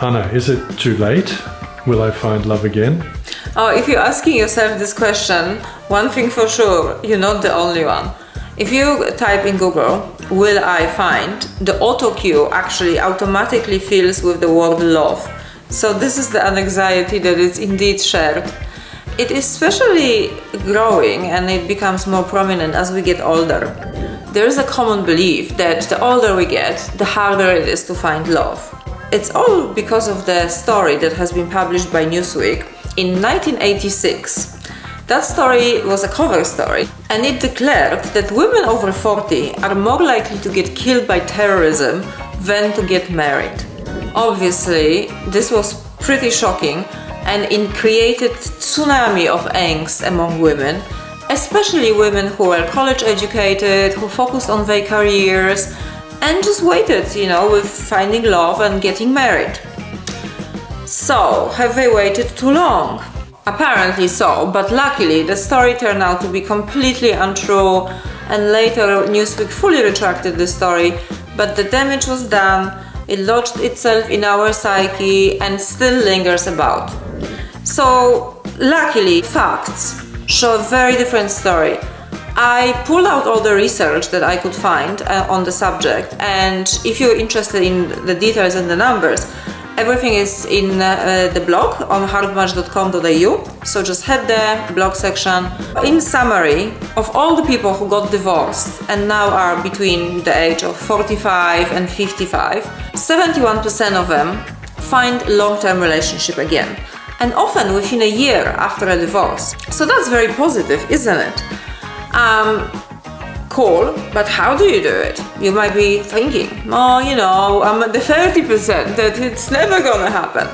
Anna, is it too late? Will I find love again? Oh, if you're asking yourself this question, one thing for sure, you're not the only one. If you type in Google, will I find, the auto cue actually automatically fills with the word love. So this is the anxiety that is indeed shared. It is especially growing and it becomes more prominent as we get older. There is a common belief that the older we get, the harder it is to find love. It's all because of the story that has been published by Newsweek in 1986. That story was a cover story, and it declared that women over 40 are more likely to get killed by terrorism than to get married. Obviously, this was pretty shocking, and it created tsunami of angst among women, especially women who were college educated, who focused on their careers, and just waited, with finding love and getting married. So, have they waited too long? Apparently so, but luckily the story turned out to be completely untrue, and later Newsweek fully retracted the story, but the damage was done, it lodged itself in our psyche and still lingers about. So, luckily, facts show a very different story. I pulled out all the research that I could find on the subject, and if you're interested in the details and the numbers, everything is in the blog on hardmatch.com.au, so just head there, blog section. In summary, of all the people who got divorced and now are between the age of 45 and 55, 71% of them find long-term relationship again, and often within a year after a divorce. So that's very positive, isn't it? Cool, but how do you do it? You might be thinking, I'm at the 30% that it's never gonna happen.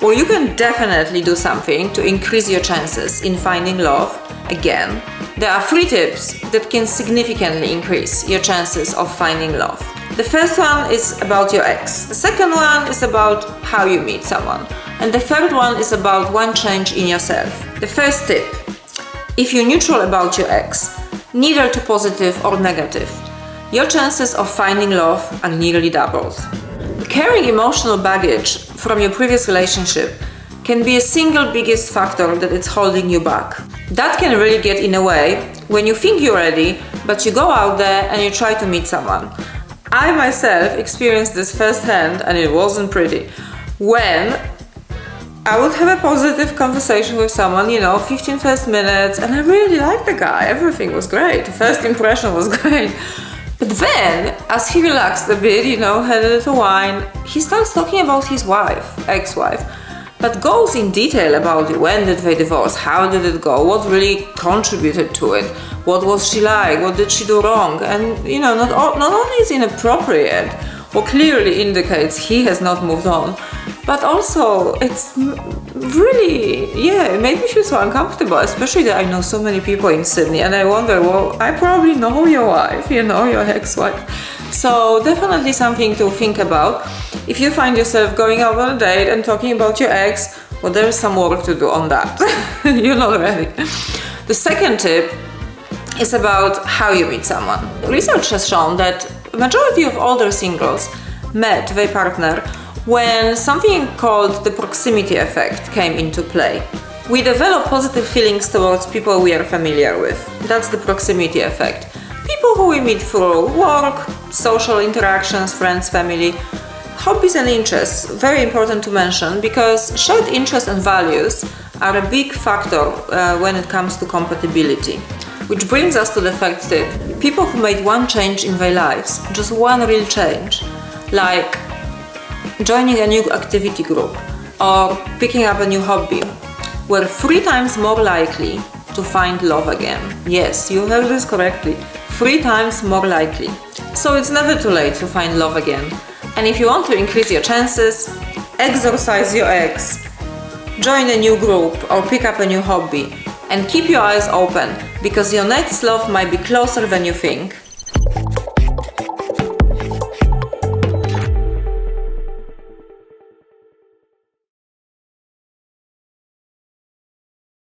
Well, you can definitely do something to increase your chances in finding love again. There are 3 tips that can significantly increase your chances of finding love. The first one is about your ex. The second one is about how you meet someone. And the third one is about one change in yourself. The first tip: if you're neutral about your ex, neither too positive or negative, your chances of finding love are nearly doubled. Carrying emotional baggage from your previous relationship can be a single biggest factor that it's holding you back. That can really get in the way when you think you're ready, but you go out there and you try to meet someone. I myself experienced this firsthand, and it wasn't pretty. When I would have a positive conversation with someone, 15 first minutes, and I really liked the guy, everything was great, the first impression was great. But then, as he relaxed a bit, had a little wine, he starts talking about his ex-wife, but goes in detail about it. When did they divorce? How did it go? What really contributed to it? What was she like? What did she do wrong? And, not only is it inappropriate, or clearly indicates he has not moved on, but also it's really, it made me feel so uncomfortable, especially that I know so many people in Sydney, and I wonder, well, I probably know your wife, your ex-wife. So definitely something to think about. If you find yourself going out on a date and talking about your ex, well, there's some work to do on that. You're not ready. The second tip is about how you meet someone. Research has shown that the majority of older singles met their partner when something called the proximity effect came into play. We develop positive feelings towards people we are familiar with. That's the proximity effect. People who we meet through work, social interactions, friends, family, hobbies and interests. Very important to mention, because shared interests and values are a big factor when it comes to compatibility. Which brings us to the third tip. People who made one change in their lives, just one real change, like joining a new activity group or picking up a new hobby, were 3 times more likely to find love again. Yes, you heard this correctly. 3 times more likely. So it's never too late to find love again. And if you want to increase your chances, exorcise your ex, join a new group or pick up a new hobby, and keep your eyes open, because your next love might be closer than you think.